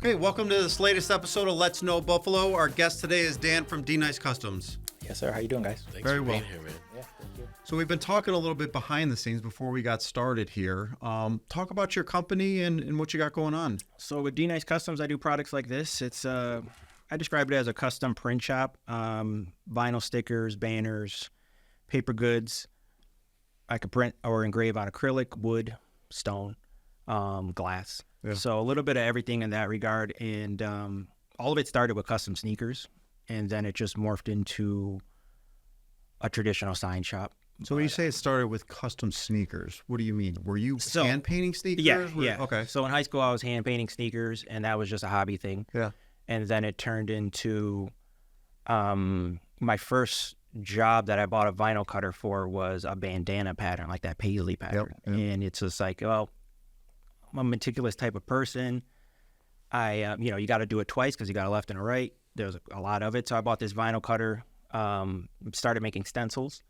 Okay, welcome to this latest episode of Let's Know Buffalo. Our guest today is Dan from D Nice Customs. Yes, sir. How you doing, guys? Thanks Very for well. being here, man. Yeah, thank you. So we've been talking a little bit behind the scenes before we got started here. Talk about your company and what you got going on. So with D Nice Customs, I do products like this. It's I describe it as a custom print shop. Vinyl stickers, banners, paper goods. I could print or engrave on acrylic, wood, stone, glass. Yeah. So a little bit of everything in that regard. And all of it started with custom sneakers, and then it just morphed into a traditional sign shop. So when you say it started with custom sneakers, what do you mean? Were you hand painting sneakers? Yeah. Okay. So in high school, I was hand painting sneakers, and that was just a hobby thing. Yeah. And then it turned into my first job that I bought a vinyl cutter for was a bandana pattern, like that paisley pattern. Yep. And it's just like, well, I'm a meticulous type of person. You got to do it twice because you got a left and a right. There's a lot of it. So I bought this vinyl cutter, started making stencils,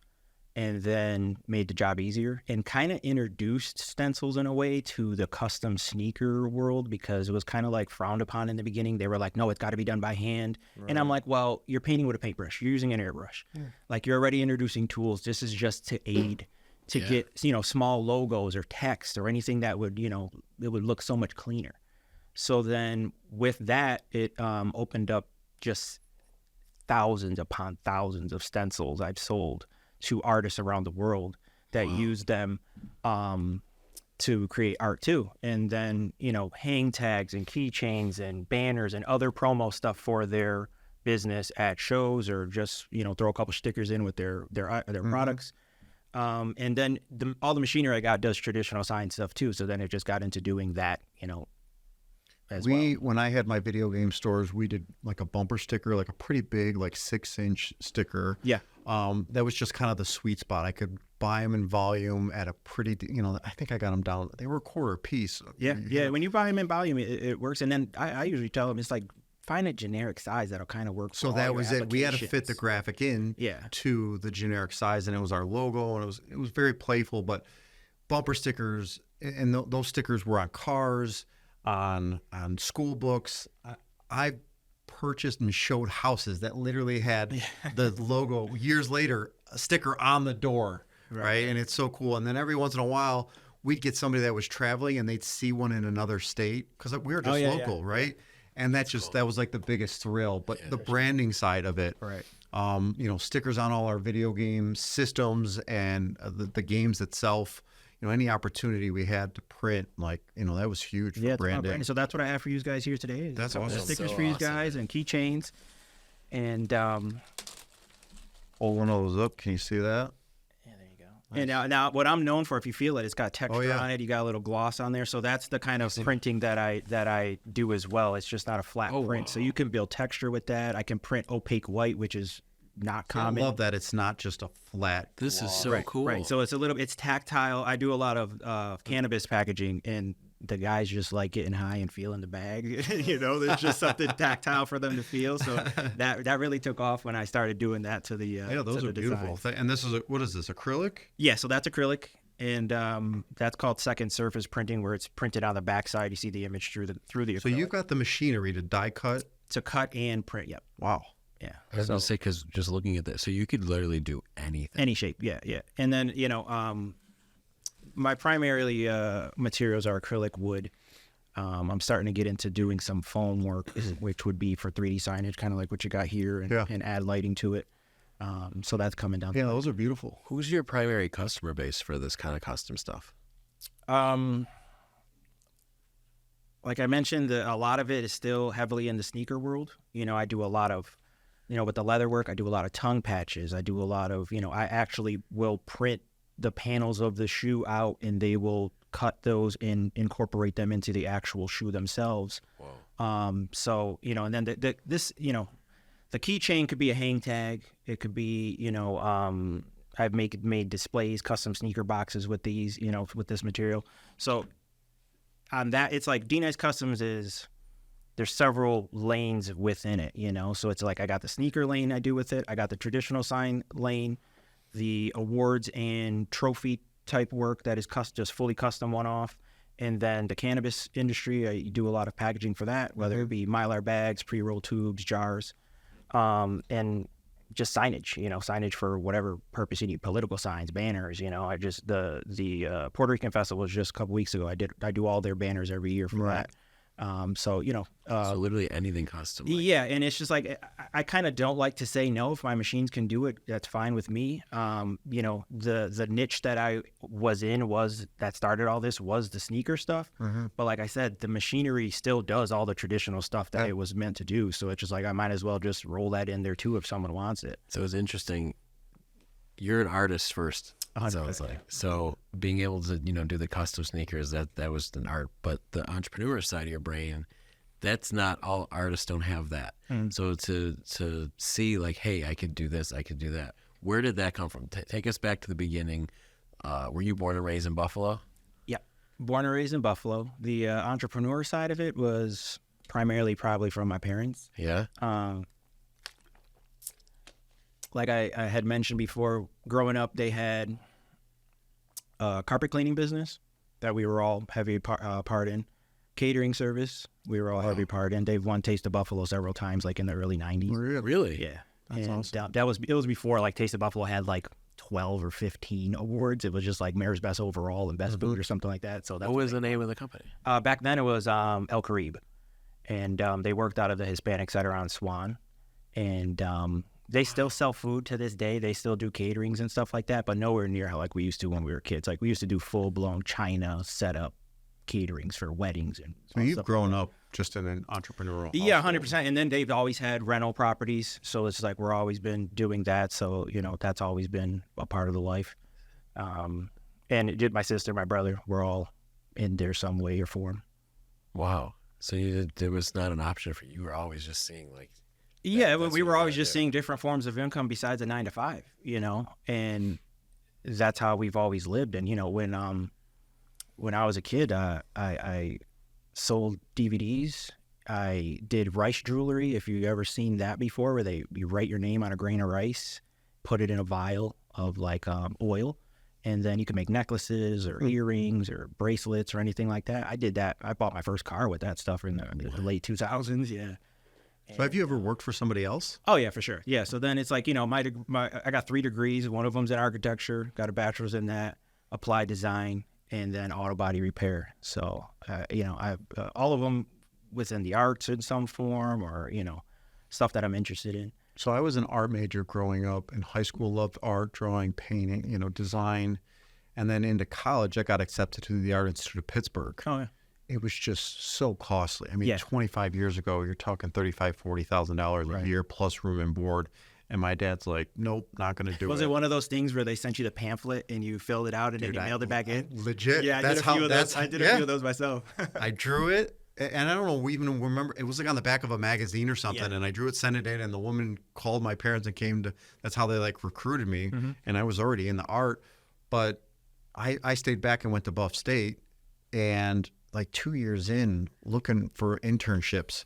and then made the job easier and kind of introduced stencils in a way to the custom sneaker world, because it was kind of like frowned upon in the beginning. They were like, no, it's got to be done by hand. Right. And I'm like, well, you're painting with a paintbrush. You're using an airbrush. Yeah. Like, you're already introducing tools. This is just to aid to get, small logos or text or anything that would, it would look so much cleaner. So then with that, it opened up just thousands upon thousands of stencils I've sold to artists around the world that use them to create art too. And then, hang tags and keychains and banners and other promo stuff for their business at shows, or just, throw a couple stickers in with their products. And then all the machinery I got does traditional sign stuff too. So then it just got into doing that, as well. When I had my video game stores, we did like a bumper sticker, like a pretty big, like 6-inch sticker. Yeah. That was just kind of the sweet spot. I could buy them in volume at a pretty, I think I got them down. They were a quarter a piece. Yeah. Yeah. When you buy them in volume, it works. And then I usually tell them, it's like, find a generic size that'll kind of work. So that was it. We had to fit the graphic in Yeah. to the generic size, and it was our logo, and it was very playful. But bumper stickers, and those stickers were on cars, on school books. I purchased and showed houses that literally had the logo years later, a sticker on the door, right? And it's so cool. And then every once in a while, we'd get somebody that was traveling, and they'd see one in another state, because we were just local, right? And that was like the biggest thrill. But the branding side of it, right? Stickers on all our video game systems and the games itself. Any opportunity we had to print, that was huge for branding. So that's what I have for you guys here today. That's awesome. Stickers for you guys and keychains. And hold one of those up. Can you see that? Yeah, there you go. Nice. And now what I'm known for, if you feel it, it's got texture on it. You got a little gloss on there. So that's the kind of printing that I do as well. It's just not a flat print. Wow. So you can build texture with that. I can print opaque white, which is not common. I love that it's not just a flat. This is so cool. Right. So it's tactile. I do a lot of cannabis packaging, and the guys just like getting high and feeling the bag. There's just something tactile for them to feel. So that really took off when I started doing that to the those are beautiful. And this is what is this, acrylic? Yeah, so that's acrylic, and that's called second surface printing, where it's printed on the backside. You see the image through the acrylic. So you've got the machinery to die cut, to cut and print. Yep. Wow. Yeah. I was going to say, because just looking at this, so you could literally do anything. Any shape, yeah. And then, my primary materials are acrylic, wood. I'm starting to get into doing some foam work, which would be for 3D signage, kind of like what you got here, and add lighting to it. So that's coming down. Yeah, those are beautiful. Who's your primary customer base for this kind of custom stuff? Like I mentioned, a lot of it is still heavily in the sneaker world. I do a lot of, with the leather work, I do a lot of tongue patches. I do a lot of, I actually will print the panels of the shoe out, and they will cut those and incorporate them into the actual shoe themselves. Wow. So, and then the keychain could be a hang tag. It could be, I've made displays, custom sneaker boxes with these, with this material. So on that, it's like D Nice Customs there's several lanes within it, so it's like I got the sneaker lane I do with it. I got the traditional sign lane, the awards and trophy type work that is just fully custom one-off, And then the cannabis industry, I do a lot of packaging for that, whether it be Mylar bags, pre-roll tubes, jars, and just signage, signage for whatever purpose you need, political signs, banners, I just, the Puerto Rican Festival was just a couple weeks ago. I do all their banners every year for that. So literally anything custom. Yeah, and it's just like I kind of don't like to say no. If my machines can do it, that's fine with me. The niche that I was in that started all this was the sneaker stuff. But like I said, the machinery still does all the traditional stuff that it was meant to do. So it's just like I might as well just roll that in there too if someone wants it. So it's interesting. You're an artist first. 100%. So being able to do the custom sneakers, that was an art, but the entrepreneur side of your brain, that's not all artists don't have that. So to see like, hey, I could do this, I could do that. Where did that come from? Take us back to the beginning. Were you born and raised in Buffalo? Yeah, born and raised in Buffalo. The entrepreneur side of it was primarily probably from my parents. Yeah. Like I had mentioned before, growing up, they had a carpet cleaning business that we were all heavy part in. Catering service, we were all heavy part in. They've won Taste of Buffalo several times, like in the early 90s. Really? Yeah. That's awesome. It was before like Taste of Buffalo had like 12 or 15 awards. It was just like Mayor's Best Overall and Best Food or something like that. So What was the name of the company? Back then it was El Caribe. And they worked out of the Hispanic Center on Swan. And they still sell food to this day. They still do caterings and stuff like that, but nowhere near how like we used to when we were kids. Like we used to do full-blown China setup caterings for weddings. And So you've stuff grown up just in an entrepreneurial Yeah, household. 100%. And then they've always had rental properties. So it's like we're always been doing that. So, that's always been a part of the life. And my sister, my brother, we're all in there some way or form. Wow. So there was not an option for you. You were always just seeing like. Yeah, that's we what were you always gotta just do. seeing different forms of income besides a 9-to-5, and that's how we've always lived. And, when I was a kid, I sold DVDs. I did rice jewelry. If you've ever seen that before, where you write your name on a grain of rice, put it in a vial of like oil, and then you can make necklaces or earrings or bracelets or anything like that. I did that. I bought my first car with that stuff in the late 2000s. Yeah. So have you ever worked for somebody else? Oh yeah, for sure. Yeah. So then it's like, I got 3 degrees. One of them's in architecture, got a bachelor's in that, applied design, and then auto body repair. So, I all of them within the arts in some form or, stuff that I'm interested in. So I was an art major growing up. In high school, loved art, drawing, painting, design. And then into college, I got accepted to the Art Institute of Pittsburgh. Oh yeah. It was just so costly. I mean, Yeah. 25 years ago, you're talking $35,000, $40,000 a Right. year plus room and board. And my dad's like, nope, not going to do Was it. it one of those things where they sent you the pamphlet and you filled it out and then Dude, you mailed it back in? Legit. Yeah, I that's did a few how. of That's those. I did a yeah. few of those myself. I drew it, and I don't know, we even remember, it was like on the back of a magazine or something, Yeah. and I drew it, sent it in, and the woman called my parents and came to, that's how they like recruited me, and I was already in the art, but I stayed back and went to Buff State, and like 2 years in, looking for internships,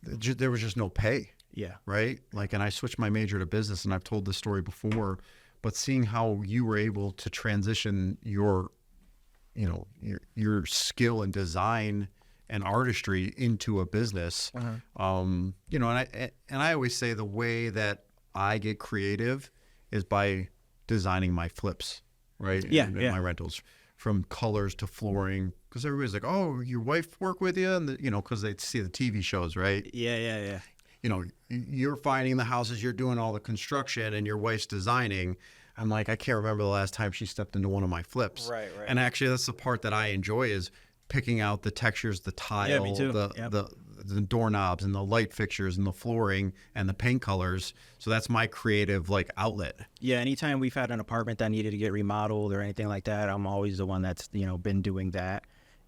there was just no pay. Yeah. Right? Like, and I switched my major to business, and I've told this story before, but seeing how you were able to transition your skill in design and artistry into a business, and I always say the way that I get creative is by designing my flips, right? Yeah, And yeah. my rentals, from colors to flooring, because everybody's like, oh, your wife work with you, and because they see the TV shows, right? Yeah. You're finding the houses, you're doing all the construction, and your wife's designing. I'm like, I can't remember the last time she stepped into one of my flips. Right. And actually, that's the part that I enjoy, is picking out the textures, the tile, Yeah, me too. Yep. the doorknobs and the light fixtures and the flooring and the paint colors. So that's my creative outlet. Yeah, anytime we've had an apartment that needed to get remodeled or anything like that, I'm always the one that's, been doing that.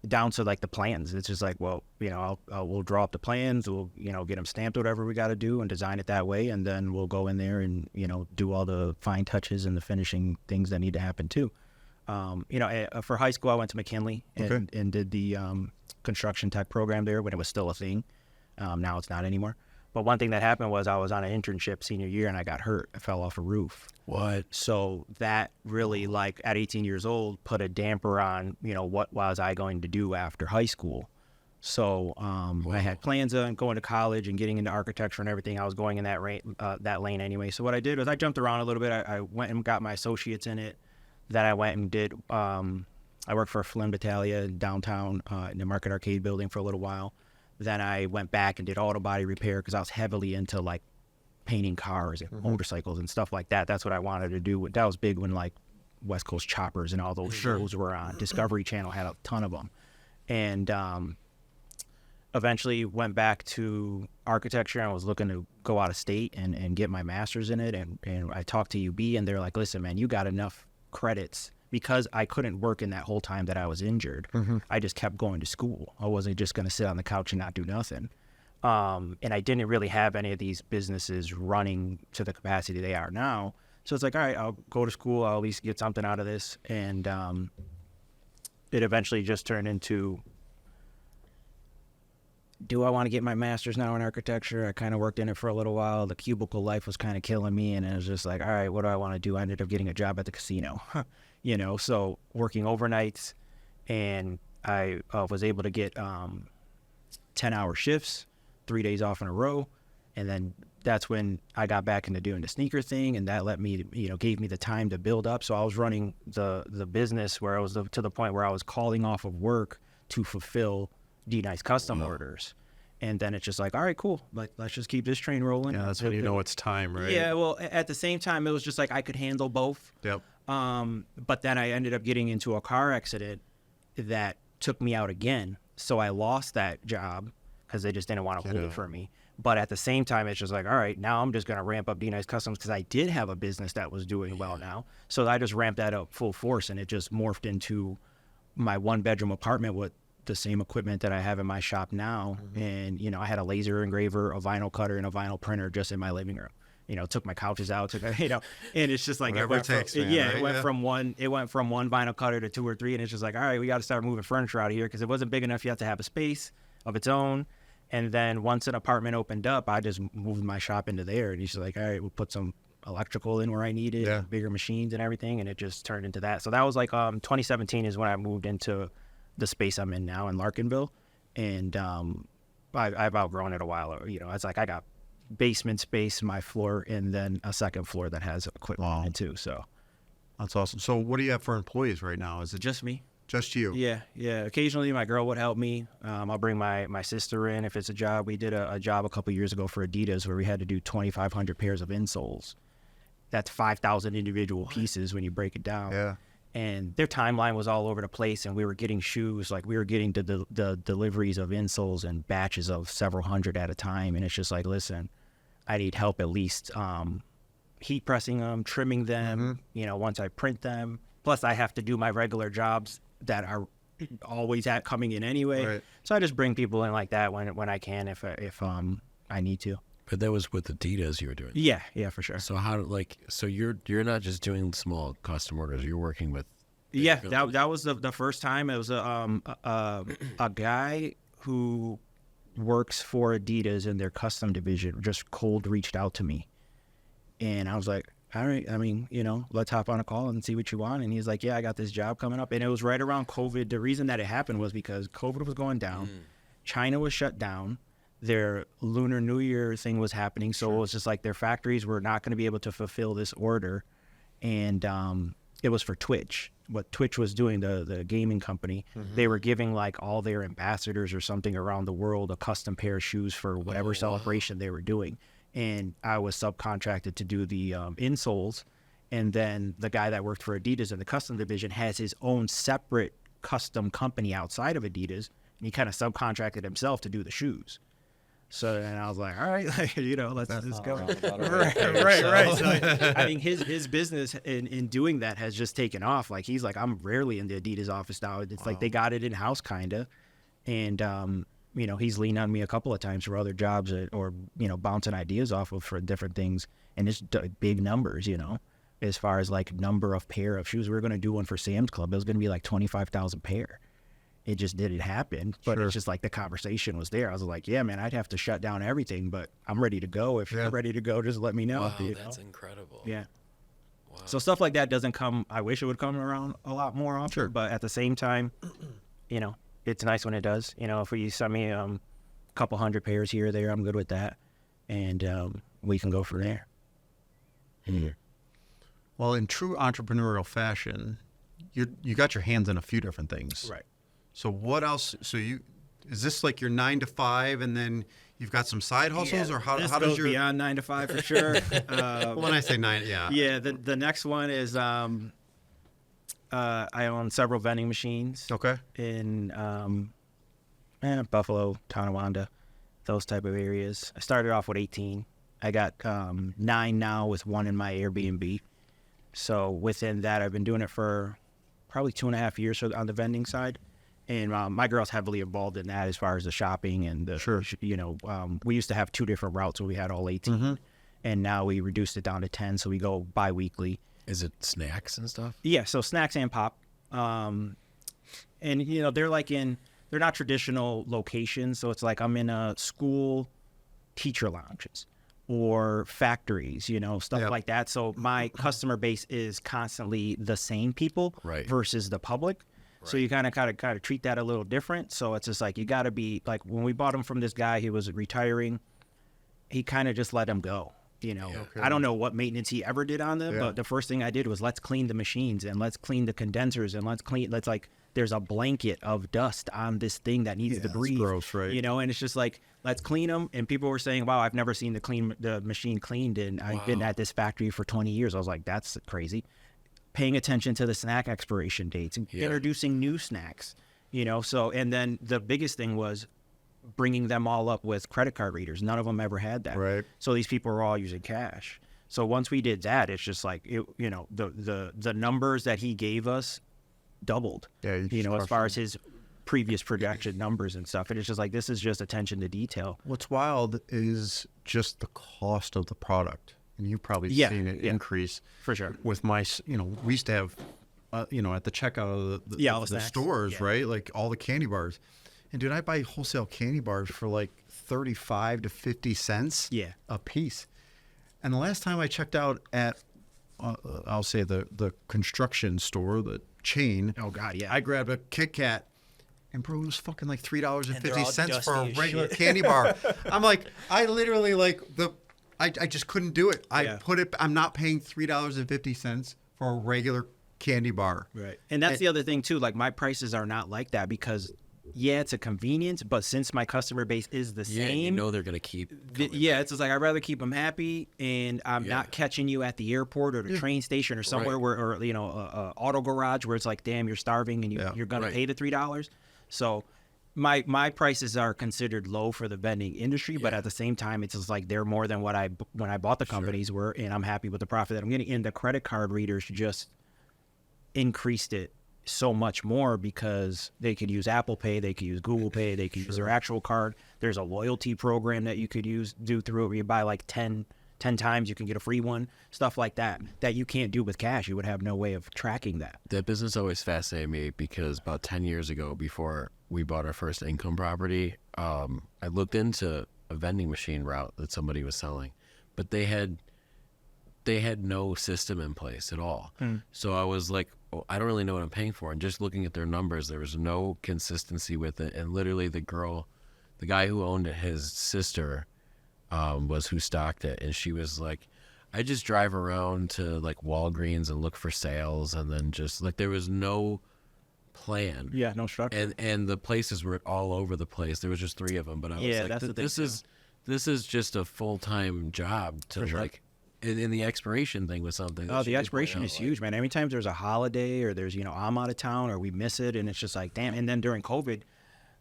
Down to like the plans. It's just like, well, we'll draw up the plans, we'll, get them stamped, whatever we got to do, and design it that way. And then we'll go in there and, do all the fine touches and the finishing things that need to happen too. For high school, I went to McKinley and did the construction tech program there when it was still a thing. Now it's not anymore. But one thing that happened was I was on an internship senior year and I got hurt. I fell off a roof. What? So that really, like, at 18 years old, put a damper on, what was I going to do after high school. So I had plans on going to college and getting into architecture and everything. I was going in that lane anyway. So what I did was I jumped around a little bit. I went and got my associates in it. Then I went and did, I worked for Flynn Battaglia downtown in the Market Arcade building for a little while. Then I went back and did auto body repair because I was heavily into like painting cars and motorcycles and stuff like that. That's what I wanted to do. That was big when like West Coast Choppers and all those shows were on. Discovery Channel had a ton of them. And eventually went back to architecture and was looking to go out of state and get my master's in it. And I talked to UB and they're like, listen, man, you got enough credits. Because I couldn't work in that whole time that I was injured, I just kept going to school. I wasn't just going to sit on the couch and not do nothing. And I didn't really have any of these businesses running to the capacity they are now. So it's like, all right, I'll go to school. I'll at least get something out of this. And it eventually just turned into, do I want to get my master's now in architecture? I kind of worked in it for a little while. The cubicle life was kind of killing me. And it was just like, all right, what do I want to do? I ended up getting a job at the casino. So working overnights, and I was able to get 10-hour shifts, 3 days off in a row. And then that's when I got back into doing the sneaker thing, and that let me, gave me the time to build up. So I was running the business where I was to the point where I was calling off of work to fulfill D-Nice custom orders. And then it's just like, all right, cool. Like, let's just keep this train rolling. Yeah, that's when you know it's time, right? Yeah, well, at the same time, it was just like I could handle both. Yep. But then I ended up getting into a car accident that took me out again. So I lost that job because they just didn't want to hold it for me. But at the same time, it's just like, all right, now I'm just going to ramp up D-Nice Customs because I did have a business that was doing well now. So I just ramped that up full force, and it just morphed into my one-bedroom apartment with the same equipment that I have in my shop now. And, I had a laser engraver, a vinyl cutter, and a vinyl printer just in my living room. Took my couches out, and it's just like Whatever it takes, man, right? it went from one vinyl cutter to 2 or 3, and it's just like, all right, we got to start moving furniture out of here because it wasn't big enough. You have to have a space of its own. And then once an apartment opened up, I just moved my shop into there, and he's just like, all right, we'll put some electrical in where I need it, bigger machines and everything, and it just turned into that. So that was like 2017 is when I moved into the space I'm in now in Larkinville, and I've outgrown it a while. It's like I got basement space, my floor, and then a second floor that has equipment on it too. So That's awesome. So what do you have for employees right now? Is it just me? just you? Yeah. Occasionally my girl would help me. I'll bring my sister in if it's a job. We did a job a couple years ago for Adidas where we had to do 2,500 pairs of insoles. That's 5,000 individual pieces when you break it down. Yeah. And their timeline was all over the place, and we were getting shoes, like we were getting the deliveries of insoles and batches of several hundred at a time. And it's just like, listen, I need help at least heat pressing them, trimming them, once I print them. Plus I have to do my regular jobs that are always coming in anyway. Right. So I just bring people in like that when I can, if I need to. But that was with Adidas you were doing. Yeah, for sure. So so you're not just doing small custom orders. You're working with. Yeah, that was the first time. It was a guy who works for Adidas in their custom division just cold reached out to me, and I was like, all right, I mean, let's hop on a call and see what you want. And he's like, yeah, I got this job coming up, and it was right around COVID. The reason that it happened was because COVID was going down, China was shut down. Their Lunar New Year thing was happening, so it was just like their factories were not going to be able to fulfill this order, and it was for Twitch. What Twitch was doing, the gaming company, they were giving like all their ambassadors or something around the world a custom pair of shoes for whatever celebration they were doing, and I was subcontracted to do the insoles, and then the guy that worked for Adidas in the custom division has his own separate custom company outside of Adidas, and he kind of subcontracted himself to do the shoes. So then I was like, all right, let's go. Right. So I mean, his business in doing that has just taken off. Like he's like, I'm rarely in the Adidas office now. It's like they got it in house kind of, and he's leaned on me a couple of times for other jobs or bouncing ideas off of for different things, and it's big numbers, as far as like number of pair of shoes. We were going to do one for Sam's Club. It was going to be like 25,000 pair. It just didn't happen. But Sure. it's just like the conversation was there. I was like, yeah, man, I'd have to shut down everything, but I'm ready to go. If you're ready to go, just let me know. Wow, you that's know? incredible. Yeah. Wow. So stuff like that doesn't come. I wish it would come around a lot more often. Sure. But at the same time, you know, it's nice when it does. You know, if you send me a couple hundred pairs here or there, I'm good with that, and we can go from there. Well, in true entrepreneurial fashion, you got your hands in a few different things. Right. So what else? So is this like your 9 to 5, and then you've got some side hustles, or how This does goes your? beyond 9 to 5 for sure. When I say 9, yeah. Yeah. The next one is I own several vending machines Okay. in Buffalo, Tonawanda, those type of areas. I started off with 18. I got 9 now, with 1 in my Airbnb. So within that, I've been doing it for probably 2.5 years on the vending side. And my girl's heavily involved in that as far as the shopping and the, Sure. you know, we used to have 2 different routes where we had all 18. And now we reduced it down to 10. So we go bi-weekly. Is it snacks and stuff? Yeah, so snacks and pop. And, you know, they're not traditional locations. So it's like I'm in a school teacher lounges or factories, you know, stuff Yep. like that. So my customer base is constantly the same people Right. versus the public. So you kind of treat that a little different. So it's just like, you got to be like, when we bought them from this guy, he was retiring. He kind of just let them go. You know, I don't know what maintenance he ever did on them, Yeah. but the first thing I did was let's clean the machines and let's clean the condensers and let's like, there's a blanket of dust on this thing that needs to it's breathe. gross, right? You know, and it's just like, let's clean them. And people were saying, wow, I've never seen the machine cleaned, and I've been at this factory for 20 years. I was like, that's crazy. Paying attention to the snack expiration dates and introducing new snacks, you know. So, and then the biggest thing was bringing them all up with credit card readers. None of them ever had that. Right. So these people were all using cash. So once we did that, it's just like, you know, the numbers that he gave us doubled, Yeah, you just know, as crushed far as his previous projection numbers and stuff. And it's just like, this is just attention to detail. What's wild is just the cost of the product, and you've probably Yeah, seen it yeah. increase. For sure. With you know, we used to have, you know, at the checkout of all the the snacks. stores, Yeah. right? Like all the candy bars. And dude, I buy wholesale candy bars for like 35 to 50 cents Yeah. a piece. And the last time I checked out at, I'll say the construction store, the chain. Oh, God, yeah. I grabbed a Kit Kat, and bro, it was fucking like $3.50 they're all for a dusty as regular shit. candy bar. I'm like, I literally I just couldn't do it. Yeah. I'm not paying $3.50 for a regular candy bar. Right. And that's the other thing too. Like, my prices are not like that because, yeah, it's a convenience, but since my customer base is the Yeah, same, you know they're gonna keep. yeah, it's just like, I'd rather keep them happy, and I'm not catching you at the airport or the train station or somewhere where, or, you know, a auto garage where it's like, damn, you're starving and you're going to pay the $3. So my prices are considered low for the vending industry, but at the same time, it's just like, they're more than what when I bought the companies were, and I'm happy with the profit that I'm getting. And the credit card readers just increased it so much more because they could use Apple Pay, they could use Google Pay, they could use their actual card. There's a loyalty program that you could do through it where you buy like 10 times, you can get a free one, stuff like that you can't do with cash. You would have no way of tracking that. That business always fascinated me because about 10 years ago, before we bought our first income property, I looked into a vending machine route that somebody was selling, but they had no system in place at all. So I was like, oh, I don't really know what I'm paying for. And just looking at their numbers, there was no consistency with it. And literally the guy who owned it, his sister was who stocked it. And she was like, I just drive around to like Walgreens and look for sales. And then just like, there was no plan. Yeah, no structure. And the places were all over the place. There was just 3 of them. But I was like, that's the thing, this is just a full-time job to like, in the expiration thing was something. Oh, that she the could expiration point is out, huge, man. Every time there's a holiday or there's, you know, I'm out of town or we miss it, and it's just like, damn. And then during COVID,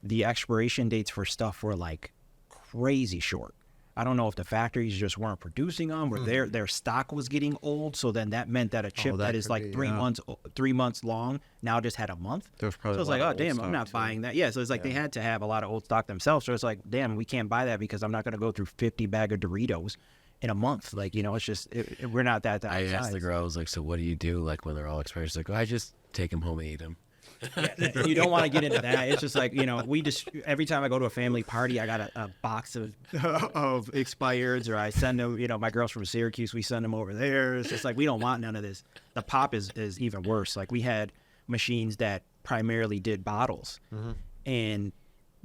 the expiration dates for stuff were like crazy short. I don't know if the factories just weren't producing them or their stock was getting old. So then that meant that a chip that that is could like be, 3 months long now just had a month. There's probably So it's a like, lot oh, of old damn, I'm stock, not too. buying that. Yeah, so it's like they had to have a lot of old stock themselves. So it's like, damn, we can't buy that because I'm not going to go through 50 bag of Doritos in a month. Like, you know, it's just, we're not that I asked size. the girl, I was like, so what do you do like when they're all expired? She's like, oh, I just take them home and eat them. Yeah, you don't want to get into that. It's just like, we just, every time I go to a family party, I got a box of of expireds, or I send them, my girl's from Syracuse, we send them over there. It's just like, we don't want none of this. The pop is even worse. Like, we had machines that primarily did bottles, and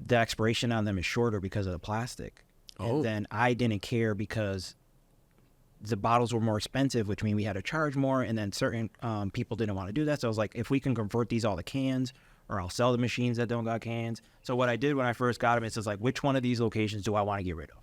the expiration on them is shorter because of the plastic. And then I didn't care because the bottles were more expensive, which means we had to charge more, and then certain people didn't want to do that. So I was like, if we can convert these all to cans, or I'll sell the machines that don't got cans. So what I did when I first got them, it's just like, which one of these locations do I want to get rid of?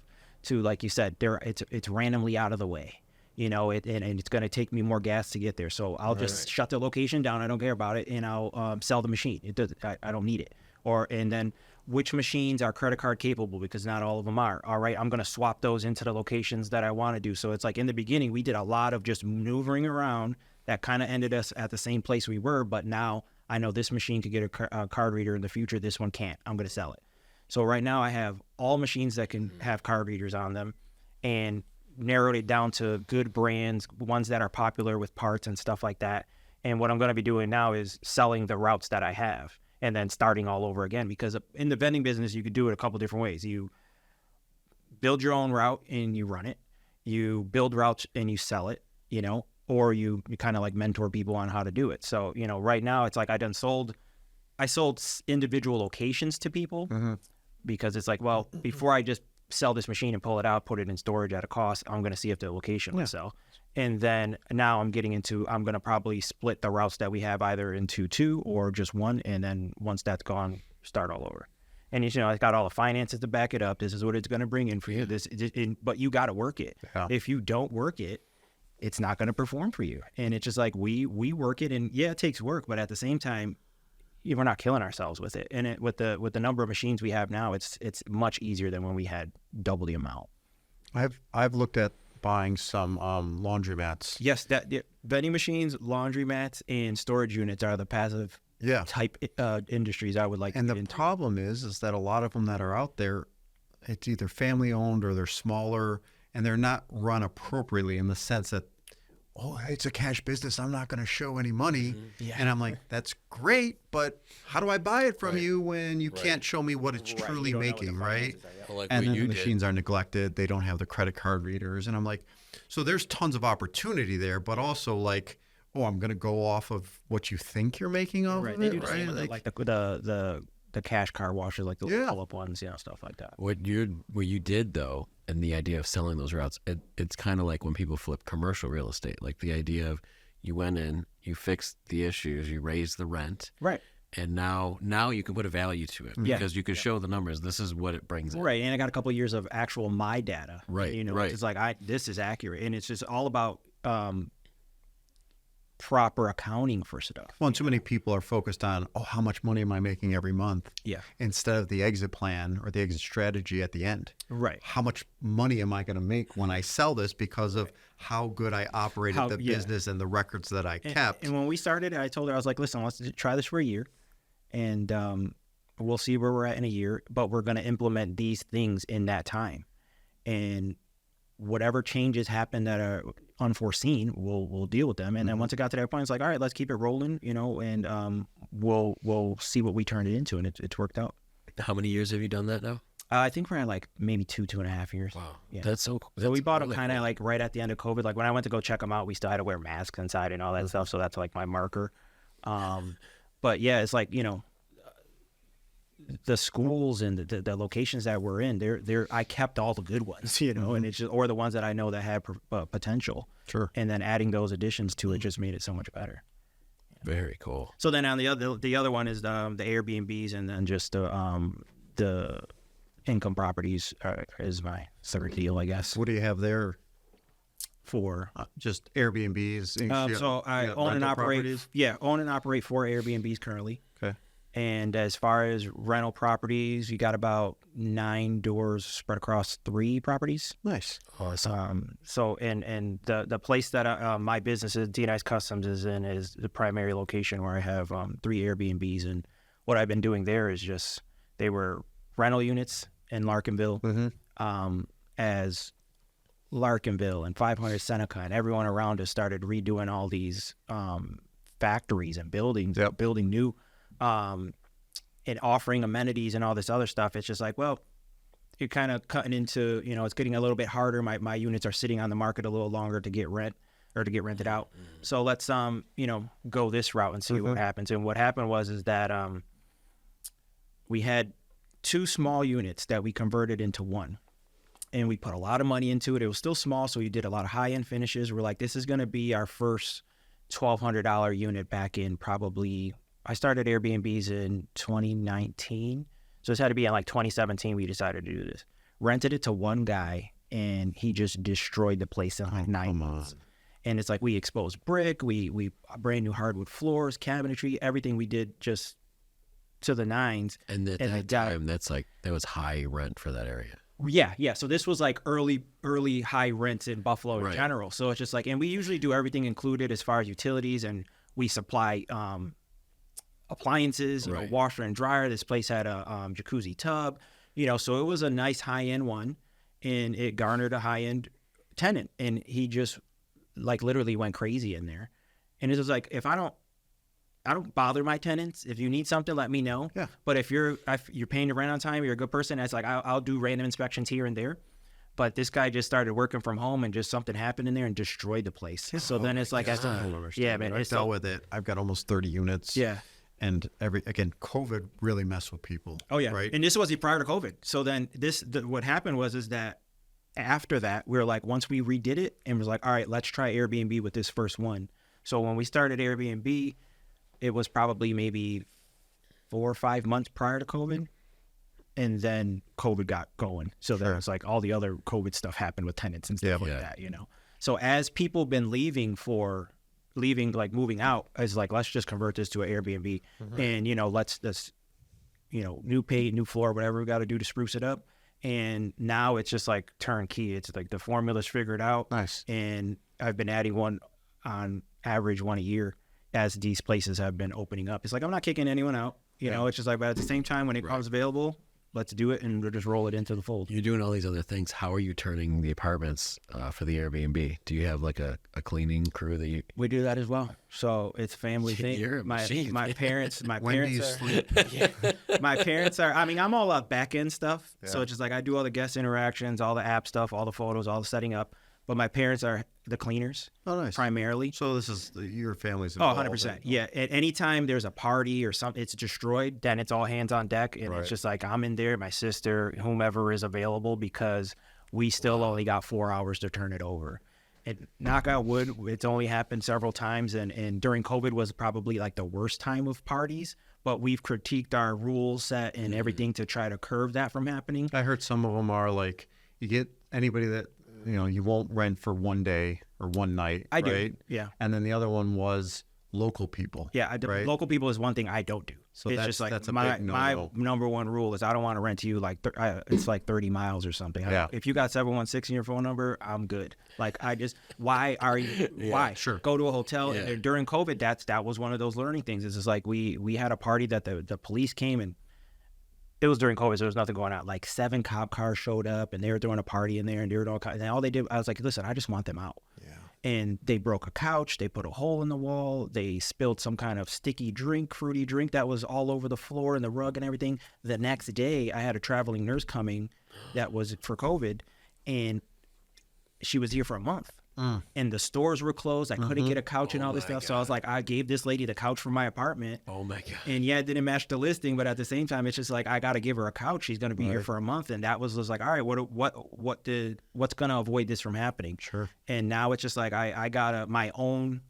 To, like you said, it's randomly out of the way, and it's going to take me more gas to get there. So I'll just shut the location down. I don't care about it, and I'll sell the machine. I don't need it. And then which machines are credit card capable, because not all of them are. All right, I'm going to swap those into the locations that I want to do. So it's like, in the beginning, we did a lot of just maneuvering around that kind of ended us at the same place we were. But now I know this machine could get a card reader in the future. This one can't. I'm going to sell it. So right now I have all machines that can have card readers on them, and narrowed it down to good brands, ones that are popular with parts and stuff like that. And what I'm going to be doing now is selling the routes that I have, and then starting all over again. Because in the vending business, you could do it a couple different ways. You build your own route and you run it. You build routes and you sell it, or you kind of like mentor people on how to do it. So, right now it's like, I sold individual locations to people, because it's like, well, before I just sell this machine and pull it out, put it in storage at a cost, I'm going to see if the location will sell. And then now I'm going to probably split the routes that we have either into 2 or just 1. And then once that's gone, start all over. And, I got all the finances to back it up. This is what it's going to bring in for you. But you got to work it. Yeah. If you don't work it, it's not going to perform for you. And it's just like, we work it, and yeah, it takes work, but at the same time, we're not killing ourselves with it. And with the number of machines we have now, it's much easier than when we had double the amount. I've looked at buying some laundromats. Yes, vending machines, laundromats, and storage units are the passive type industries I would like to get into. And the problem is that a lot of them that are out there, it's either family owned or they're smaller, and they're not run appropriately in the sense that, it's a cash business, I'm not going to show any money. Yeah. And I'm like, that's great, but how do I buy it from you when you can't show me what it's truly making, right? Well, like and then the machines are neglected. They don't have the credit card readers. And I'm like, so there's tons of opportunity there, but also like, I'm going to go off of what you think you're making off of They it, do the same with like the cash car washers, like the pull-up ones, stuff like that. What you did, though, and the idea of selling those routes, it's kind of like when people flip commercial real estate. Like the idea of, you went in, you fixed the issues, you raised the rent. Right. And now you can put a value to it, because you can show the numbers. This is what it brings in. Right. And I got a couple of years of actual my data. Right. Right. It's like, this is accurate. And it's just all about proper accounting for stuff. Well, and too many people are focused on, how much money am I making every month? Yeah. Instead of the exit plan or the exit strategy at the end. Right. How much money am I going to make when I sell this because of how good I operated the business and the records that I kept? And when we started, I told her, I was like, listen, let's try this for a year, and we'll see where we're at in a year, but we're going to implement these things in that time. And whatever changes happen that are unforeseen, we'll deal with them. And then once it got to that point, it's like, all right, let's keep it rolling, and we'll see what we turned it into, and it's worked out. How many years have you done that now? I think we're at like maybe 2.5 years. Wow, yeah. That's so. So we bought them kind of like right at the end of COVID. Like when I went to go check them out, we still had to wear masks inside and all that stuff. So that's like my marker. But yeah, it's like, the schools and the locations that we're in, I kept all the good ones, and it's just, or the ones that I know that had potential. Sure. And then adding those additions to it just made it so much better. Very cool. So then on the other one is the Airbnbs, and then just the income properties is my third deal, I guess. What do you have there? For just Airbnbs. So I own and operate. Properties? Yeah, own and operate 4 Airbnbs currently. Okay. And as far as rental properties, you got about 9 doors spread across 3 properties. Nice. Awesome. So and the place that my business is, D&I's Customs, is in is the primary location where I have 3 Airbnbs. And what I've been doing there is just, they were rental units in Larkinville, as Larkinville and 500 Seneca and everyone around us started redoing all these factories and buildings, building new and offering amenities and all this other stuff, it's just like, well, you're kind of cutting into, it's getting a little bit harder. My units are sitting on the market a little longer to get rented out. So let's, go this route and see what happens. And what happened is that we had 2 small units that we converted into one. And we put a lot of money into it. It was still small, so we did a lot of high-end finishes. We're like, this is going to be our first $1,200 unit back in probably, I started Airbnbs in 2019. So this had to be in like 2017 we decided to do this. Rented it to one guy, and he just destroyed the place in like 9 months. And it's like we exposed brick, we brand new hardwood floors, cabinetry, everything we did just to the nines. And at that time, that was high rent for that area. Yeah. So this was like early high rents in Buffalo in general. So it's just like, and we usually do everything included as far as utilities, and we supply appliances, washer and dryer. This place had a jacuzzi tub, so it was a nice high-end one, and it garnered a high-end tenant, and he just like literally went crazy in there. And it was like, if I don't bother my tenants. If you need something, let me know. Yeah. But if you're paying your rent on time, you're a good person, it's like I'll do random inspections here and there. But this guy just started working from home, and just something happened in there and destroyed the place. So then it's like, yeah, man, I dealt with it. I've got almost 30 units. Yeah. And COVID really messed with people. Oh yeah, right. And this was prior to COVID. So then what happened is that after that, we were like, once we redid it, and was like, all right, let's try Airbnb with this first one. So when we started Airbnb, it was probably maybe 4 or 5 months prior to COVID, and then COVID got going. So there was like all the other COVID stuff happened with tenants and stuff like that. So as people been leaving, like moving out, it's like, let's just convert this to an Airbnb, and let's new paint, new floor, whatever we got to do to spruce it up. And now it's just like turnkey. It's like the formula's figured out. Nice. And I've been adding one on average, one a year as these places have been opening up. It's like, I'm not kicking anyone out. It's just like, but at the same time, when it comes available, let's do it, and we'll just roll it into the fold. You're doing all these other things. How are you turning the apartments for the Airbnb? Do you have like a cleaning crew that you? We do that as well. So it's a family thing. You're a machine. My parents. When do you sleep? My parents are. I mean, I'm all about back end stuff. Yeah. So it's just like I do all the guest interactions, all the app stuff, all the photos, all the setting up. But my parents are the cleaners. Oh, nice. Primarily. So this is your family's involved. 100%. Yeah. At any time there's a party or something, it's destroyed, then it's all hands on deck. And it's just like, I'm in there, my sister, whomever is available, because we still only got 4 hours to turn it over. And knock on wood, it's only happened several times. And during COVID was probably like the worst time of parties. But we've critiqued our rule set and everything to try to curb that from happening. I heard some of them are like, you get anybody that, you won't rent for one day or one night. I do. Yeah. And then the other one was local people. Yeah. Local people is one thing I don't do. So it's just like my number one rule is I don't want to rent to you like it's like 30 miles or something. Yeah. If you got 716 in your phone number, I'm good. Like why are you? Why? Sure. Go to a hotel. Yeah. During COVID, that was one of those learning things. It's just like we had a party that the police came, and it was during COVID, so there was nothing going on. Like 7 cop cars showed up, and they were throwing a party in there, and they were all they did. I was like, listen, I just want them out. Yeah. And they broke a couch. They put a hole in the wall. They spilled some kind of sticky drink, fruity drink that was all over the floor and the rug and everything. The next day, I had a traveling nurse coming that was for COVID, and she was here for a month. And the stores were closed. I couldn't get a couch and all this stuff. God. So I was like, I gave this lady the couch from my apartment. Oh my God. And yeah, it didn't match the listing, but at the same time, it's just like, I got to give her a couch. She's going to be here for a month. And that was like, all right, what's going to avoid this from happening? Sure. And now it's just like, I got my own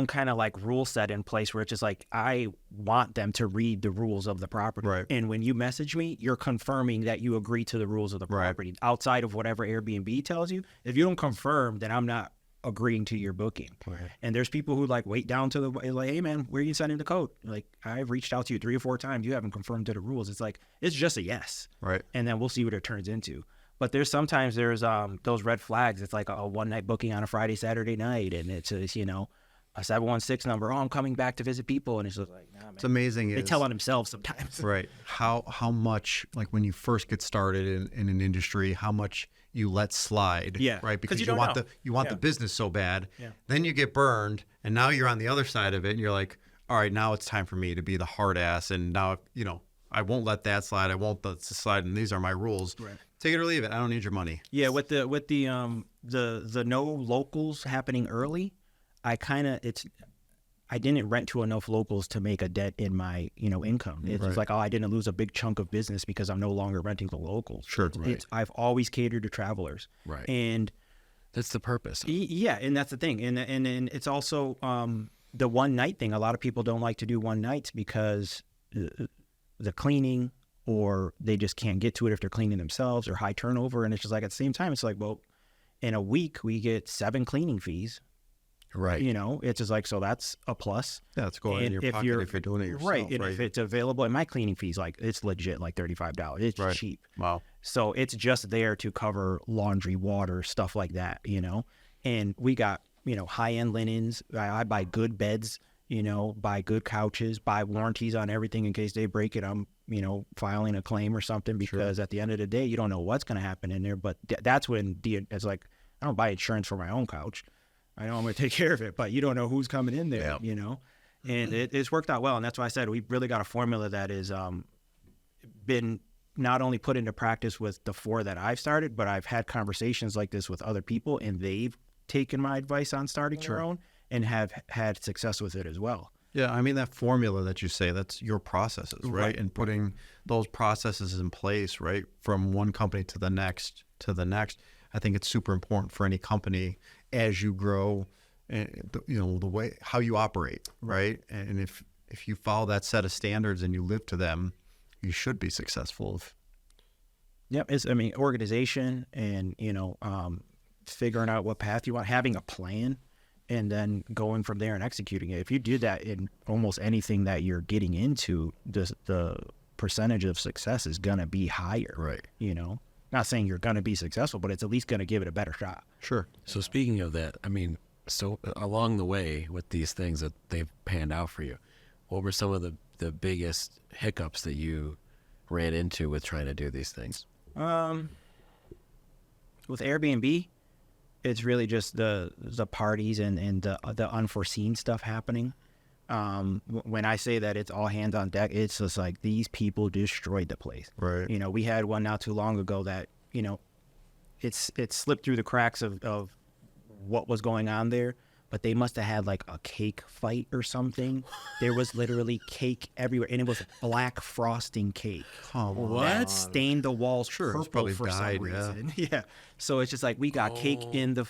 kind of like rule set in place where it's just like, I want them to read the rules of the property. Right. And when you message me, you're confirming that you agree to the rules of the property outside of whatever Airbnb tells you. If you don't confirm, then I'm not agreeing to your booking. Right. And there's people who like wait down to like, hey man, where are you sending the code? Like, I've reached out to you 3 or 4 times. You haven't confirmed to the rules. It's like, it's just a yes. Right. And then we'll see what it turns into. But there's those red flags. It's like a one night booking on a Friday, Saturday night. And it's a 716 number. Oh, I'm coming back to visit people, and it's just like, nah, man. It's amazing. They tell on themselves sometimes. Right. How much, like when you first get started in an industry, how much you let slide. Yeah. Right. Because you you don't want know. the business so bad. Yeah. Then you get burned, and now you're on the other side of it, and you're like, all right, now it's time for me to be the hard ass, and now I won't let that slide. I won't let this slide, and these are my rules. Right. Take it or leave it. I don't need your money. Yeah, with the no locals happening early, I didn't rent to enough locals to make a dent in my income. It's just like, I didn't lose a big chunk of business because I'm no longer renting to locals. Sure. I've always catered to travelers. Right. And That's the purpose. yeah, and that's the thing, and it's also the one night thing. A lot of people don't like to do one nights because the cleaning, or they just can't get to it if they're cleaning themselves, or high turnover. And it's just like, at the same time, it's like, well, in a week we get 7 cleaning fees. Right. It's just like, so that's a plus. Yeah, it's going in your pocket if you're doing it yourself. Right. And if it's available, and my cleaning fees, like, it's legit, like $35. It's cheap. Wow. So it's just there to cover laundry, water, stuff like that, And we got, high-end linens. I buy good beds, buy good couches, buy warranties on everything in case they break it. I'm, filing a claim or something, because at the end of the day, you don't know what's going to happen in there. But that's when it's like, I don't buy insurance for my own couch. I know I'm going to take care of it, but you don't know who's coming in there, And it's worked out well. And that's why I said we really got a formula that is been not only put into practice with the 4 that I've started, but I've had conversations like this with other people, and they've taken my advice on starting their own and have had success with it as well. Yeah, I mean, that formula that you say, that's your processes, right? And putting those processes in place, right, from one company to the next. I think it's super important for any company as you grow, the way how you operate, right? And if you follow that set of standards and you live to them, you should be successful. Yep, organization and figuring out what path you want, having a plan, and then going from there and executing it. If you do that in almost anything that you're getting into, the percentage of success is gonna be higher. Right. Not saying you're gonna be successful, but it's at least gonna give it a better shot. Sure. So speaking of that, so along the way with these things that they've panned out for you, what were some of the biggest hiccups that you ran into with trying to do these things? With Airbnb, it's really just the parties and the unforeseen stuff happening. When I say that it's all hands on deck, it's just like these people destroyed the place. Right. We had one not too long ago that, it slipped through the cracks of what was going on there, but they must have had like a cake fight or something. There was literally cake everywhere, and it was black frosting cake. Oh, That stained the walls Sure, it's purple probably for dyed, some reason. Yeah. So it's just like we got cake on the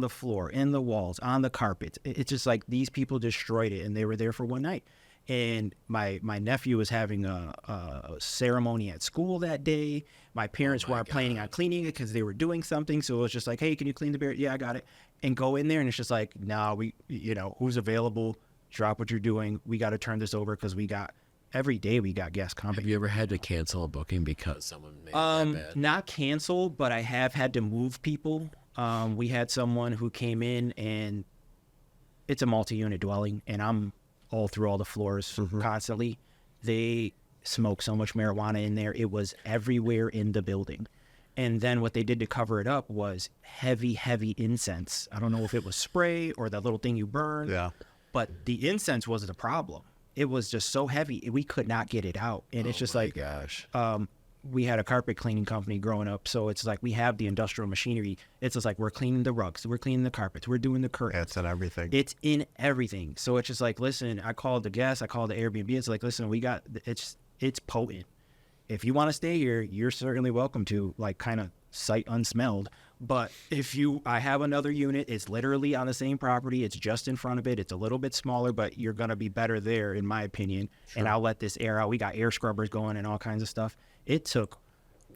floor, in the walls, on the carpets. It's just like these people destroyed it, and they were there for one night. And my nephew was having a ceremony at school that day. My parents weren't planning on cleaning it because they were doing something. So it was just like, hey, can you clean the beer? Yeah, I got it. And go in there, and it's just like, no, who's available? Drop what you're doing. We got to turn this over because every day we got guests coming. Have you ever had to cancel a booking because someone made it that bad? Not cancel, but I have had to move people. We had someone who came in, and it's a multi-unit dwelling, and I'm all through all the floors constantly. They smoke so much marijuana in there. It was everywhere in the building. And then what they did to cover it up was heavy, heavy incense. I don't know if it was spray or that little thing you burn. Yeah. But the incense wasn't a problem. It was just so heavy, we could not get it out. And it's just like, gosh. We had a carpet cleaning company growing up. So it's like we have the industrial machinery. It's just like we're cleaning the rugs, we're cleaning the carpets, we're doing the curtains. It's in everything. It's in everything. So it's just like, listen, I called the guests, I called the Airbnb. It's like, listen, it's potent. If you want to stay here, you're certainly welcome to, like, kind of sight unsmelled. But I have another unit, it's literally on the same property, it's just in front of it, it's a little bit smaller, but you're going to be better there, in my opinion. Sure. And I'll let this air out. We got air scrubbers going and all kinds of stuff. It took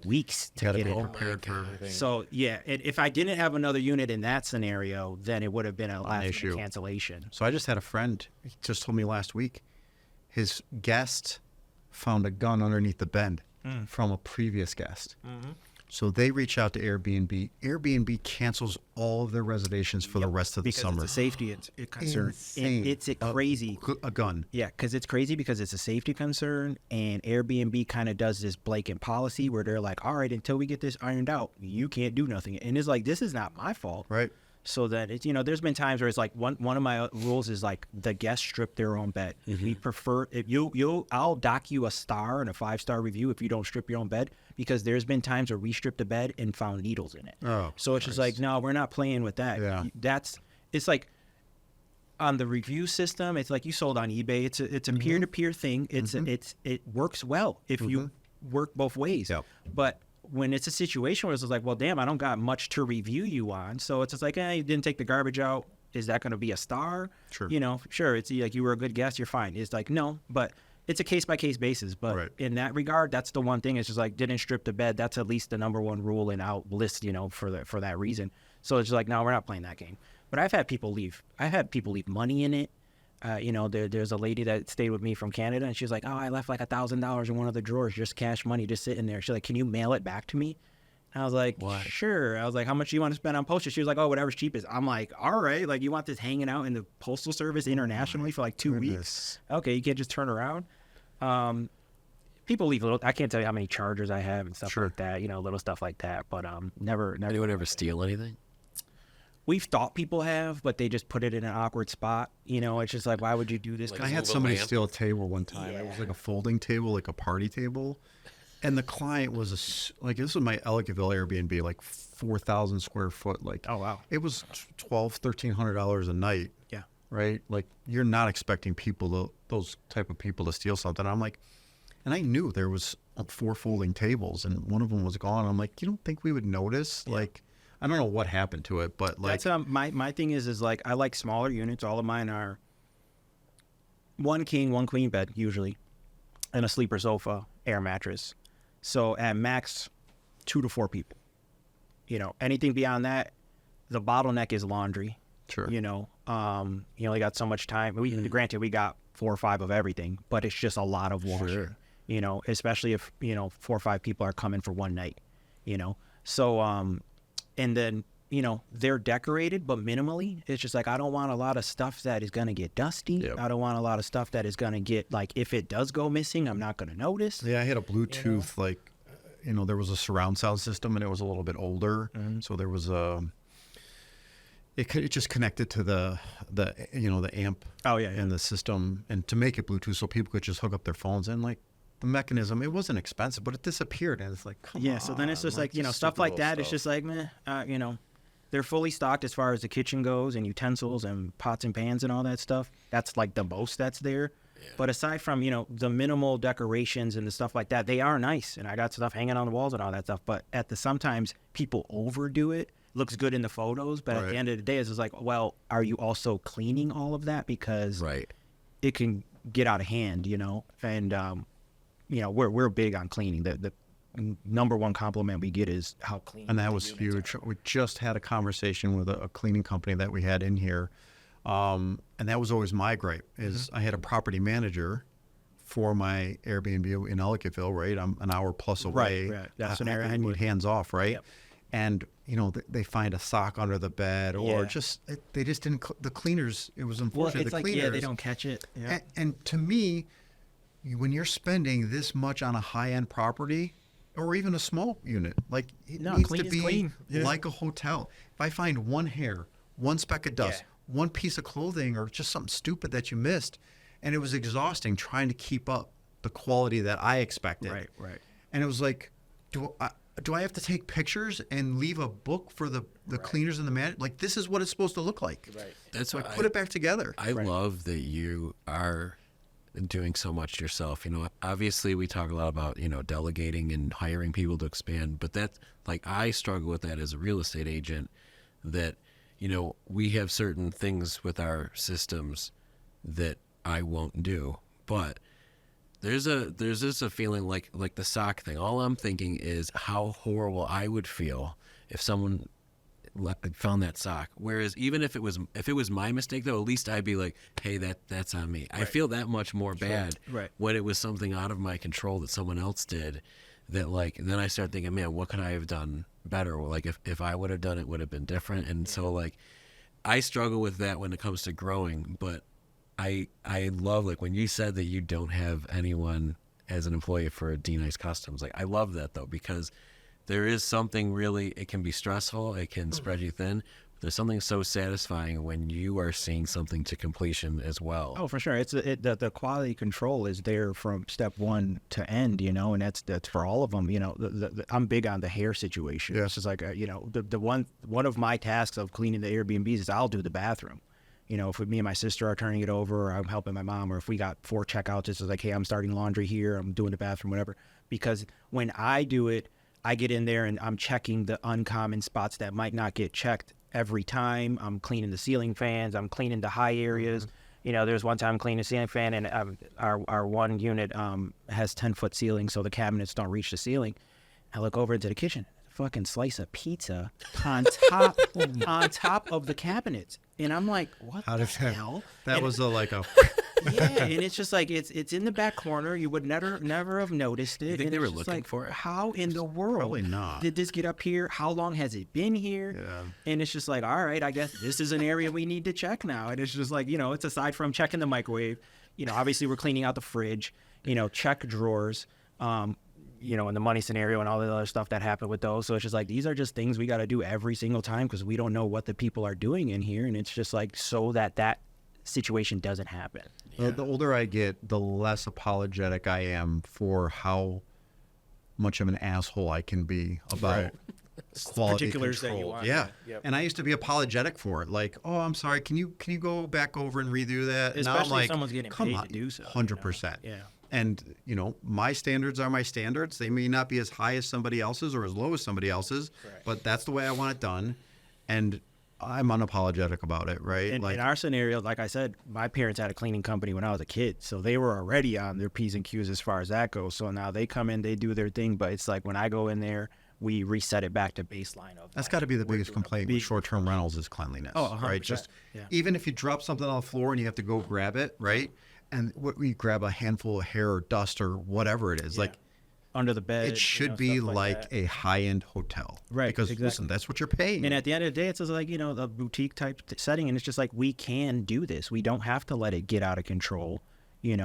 weeks to get it prepared for everything. So, yeah, if I didn't have another unit in that scenario, then it would have been a last issue. Cancellation. So I just had a friend, he just told me last week, his guest found a gun underneath the bed from a previous guest. So they reach out to Airbnb. Airbnb cancels all of their reservations for the rest of the because summer. it's a safety concern. Insane. It's crazy. A gun. Yeah, because it's crazy because it's a safety concern, and Airbnb kind of does this blanket policy where they're like, all right, until we get this ironed out, you can't do nothing. And it's like, this is not my fault. Right. So that it's, there's been times where it's like one of my rules is like the guests strip their own bed. We prefer if I'll dock you a star and a 5-star review if you don't strip your own bed, because there's been times where we stripped a bed and found needles in it. Oh, so it's just like, no, we're not playing with that. Yeah. It's like on the review system. It's like you sold on eBay. It's a peer-to-peer thing. It works well if you work both ways. Yep. But when it's a situation where it's like, well, damn, I don't got much to review you on. So it's just like, you didn't take the garbage out. Is that going to be a star? Sure. Sure. It's like you were a good guest. You're fine. It's like, no, but it's a case-by-case basis. But in that regard, that's the one thing. It's just like, didn't strip the bed. That's at least the number one rule, and I'll list, for that reason. So it's just like, no, we're not playing that game. But I've had people leave. I've had people leave money in it. There's a lady that stayed with me from Canada, and she's like, oh, I left like $1,000 in one of the drawers, just cash money, just sitting there. She's like, can you mail it back to me? And I was like, What? Sure. I was like, how much do you want to spend on postage? She was like, oh, whatever's cheapest. I'm like, all right. Like, you want this hanging out in the Postal Service internationally for like 2 weeks? Okay, you can't just turn around. People leave little. I can't tell you how many chargers I have and stuff like that. Little stuff like that. But never. Anyone ever steal anything? We've thought people have, but they just put it in an awkward spot. It's just like, why would you do this? Like I had somebody steal a table one time. It was like a folding table, like a party table. And the client was this was my Ellicottville Airbnb, like 4,000 square foot. Like, Oh, wow. It was $1,300 a night. Yeah. Right. Like, you're not expecting those type of people to steal something. I'm like, and I knew there was 4 folding tables and one of them was gone. I'm like, you don't think we would notice? Yeah. Like, I don't know what happened to it, but like, that's my thing is like, I like smaller units. All of mine are 1 king, 1 queen bed usually, and a sleeper sofa, air mattress. So at max 2 to 4 people. Anything beyond that, the bottleneck is laundry. Sure. You only got so much time. Granted, we got 4 or 5 of everything, but it's just a lot of washing. Sure. Especially if 4 or 5 people are coming for one night. So and then they're decorated, but minimally. It's just like, I don't want a lot of stuff that is going to get dusty. Yep. I don't want a lot of stuff that is going to get, like, if it does go missing, I'm not going to notice. yeah, I had a Bluetooth, there was a surround sound system and it was a little bit older. So there was it just connected to the amp in the system, and to make it Bluetooth so people could just hook up their phones, and like the mechanism, it wasn't expensive, but it disappeared, and it's like, come on. So then it's just like, stuff like that. It's just like, meh, they're fully stocked as far as the kitchen goes, and utensils and pots and pans and all that stuff. That's like the most that's there. Yeah. But aside from, the minimal decorations and the stuff like that, they are nice. And I got stuff hanging on the walls and all that stuff. But sometimes people overdo it. Looks good in the photos, but at the end of the day, it's just like, well, are you also cleaning all of that? Because it can get out of hand, and we're big on cleaning. The number one compliment we get is how clean. And that was huge. We just had a conversation with a cleaning company that we had in here, and that was always my gripe. Is I had a property manager for my Airbnb in Ellicottville. Right, I'm an hour plus away. Right. That's an area I need hands off. Right. Yep. And they find a sock under the bed, or they just didn't. The cleaners. It was unfortunate. Well, it's the like cleaners, they don't catch it. Yeah. And to me, when you're spending this much on a high-end property, or even a small unit, like it needs to be clean. like a hotel. If I find one hair, one speck of dust, one piece of clothing, or just something stupid that you missed, and it was exhausting trying to keep up the quality that I expected. Right. And it was like, do I have to take pictures and leave a book for the cleaners and the man? Like, this is what it's supposed to look like. Right. That's why put it back together. I love that you are doing so much yourself. Obviously we talk a lot about, delegating and hiring people to expand, but that's like, I struggle with that as a real estate agent, that, we have certain things with our systems that I won't do, but there's just a feeling like the sock thing. All I'm thinking is how horrible I would feel if someone found that sock. Whereas even if it was my mistake, though, at least I'd be like, hey, that's on me. Right. I feel that much more bad when it was something out of my control that someone else did, that like, and then I start thinking, man, what could I have done better? Or like if I would have done it, would have been different. And so like, I struggle with that when it comes to growing, but I love, like when you said that you don't have anyone as an employee for D-Nice Customs, like I love that though, because there is something really, it can be stressful, it can spread you thin. There's something so satisfying when you are seeing something to completion as well. Oh, for sure. It's the quality control is there from step one to end, and that's for all of them. I'm big on the hair situation. Yeah. It's just like the one of my tasks of cleaning the Airbnbs is I'll do the bathroom. If me and my sister are turning it over, or I'm helping my mom, or if we got 4 checkouts, it's just like, hey, I'm starting laundry here, I'm doing the bathroom, whatever. Because when I do it, I get in there and I'm checking the uncommon spots that might not get checked every time. I'm cleaning the ceiling fans, I'm cleaning the high areas. There's one time I'm cleaning the ceiling fan, and our one unit has 10-foot ceiling, so the cabinets don't reach the ceiling. I look over into the kitchen, fucking slice of pizza on top of the cabinets, and I'm like, what the hell? That was like a yeah, and it's just like it's in the back corner. You would never have noticed it. You think and they it's were just looking like, for it? How in the world Probably not. did this get up here? How long has it been here? Yeah. And it's just like, all right, I guess this is an area we need to check now. And it's just like, it's aside from checking the microwave, obviously we're cleaning out the fridge, check drawers, in the money scenario and all the other stuff that happened with those. So it's just like, these are just things we got to do every single time because we don't know what the people are doing in here. And it's just like, so that situation doesn't happen. The older I get, the less apologetic I am for how much of an asshole I can be about quality Particulars that you control. want. Yeah. Yep. And I used to be apologetic for it. Like, oh, I'm sorry. Can you go back over and redo that? And now I'm Especially like, if someone's getting come paid on, to do so. 100%. Yeah. And, my standards are my standards. They may not be as high as somebody else's or as low as somebody else's, but that's the way I want it done. And I'm unapologetic about it, right? In our scenario, like I said, my parents had a cleaning company when I was a kid, so they were already on their P's and Q's as far as that goes. So now they come in, they do their thing, but it's like when I go in there, we reset it back to baseline of. That's got to be the biggest complaint with short-term rentals is cleanliness. Oh, 100%. right? Just Yeah. even if you drop something on the floor and you have to go grab it, right? And we grab a handful of hair or dust or whatever it is, like under the bed. it should be stuff like that. a high-end hotel, Right, Because exactly. listen, that's what you're paying. And at the end of the day, it's just like, the boutique type setting. And it's just like, we can do this. We don't have to let it get out of control. We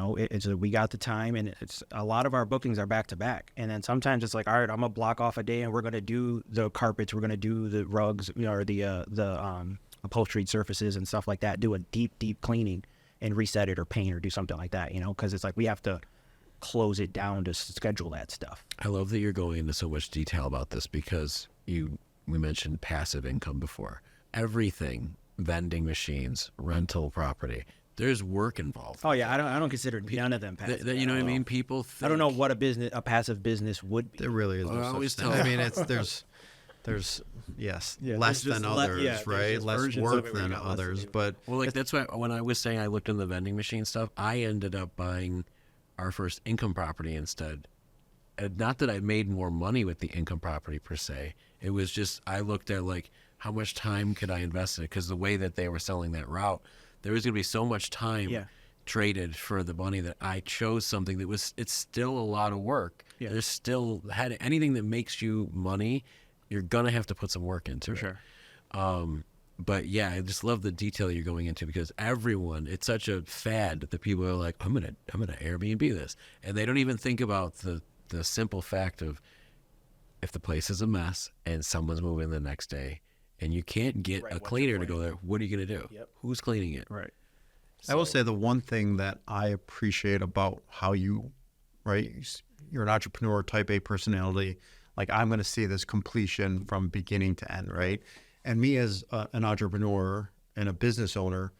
got the time, and it's a lot of our bookings are back to back. And then sometimes it's like, all right, I'm gonna block off a day and we're going to do the carpets. We're going to do the rugs, or the upholstered surfaces and stuff like that. Do a deep cleaning and reset it or paint or do something like that, because it's like we have to close it down to schedule that stuff. I love that you're going into so much detail about this because we mentioned passive income before. Everything, vending machines, rental property, there's work involved. Oh yeah, I don't consider none of them passive. You know what I mean? People think, I don't know what a passive business would be. there really is no I such always thing. tell- I mean, there's less there's just than others, there's right? just Less versions of work it where than you got less to others, do. but Well, like that's why when I was saying I looked in the vending machine stuff, I ended up buying our first income property instead. And not that I made more money with the income property per se. It was just I looked at like how much time could I invest in it, because the way that they were selling that route, there was going to be so much time traded for the money that I chose something that it's still a lot of work. Yeah. There's still anything that makes you money, you're gonna have to put some work into it. Sure. But yeah, I just love the detail you're going into because everyone, it's such a fad that the people are like, I'm gonna Airbnb this, and they don't even think about the simple fact of if the place is a mess and someone's moving the next day, and you can't get a cleaner to go there, what are you gonna do? Yep. Who's cleaning it? Right. I will say the one thing that I appreciate about how you're an entrepreneur, type A personality. Like I'm going to see this completion from beginning to end, right? And me as an entrepreneur and a business owner,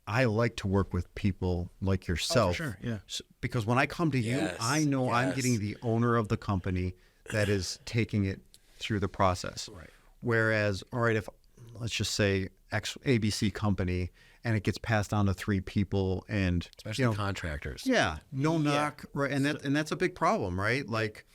I like to work with people like yourself. Oh, for sure, yeah. Because when I come to you, Yes, I know I'm yes. getting the owner of the company that is taking it through the process. Right. Whereas, all right, if let's just say ABC company and it gets passed down to 3 people and Especially contractors. yeah, no knock, right? And that's a big problem, right? Like,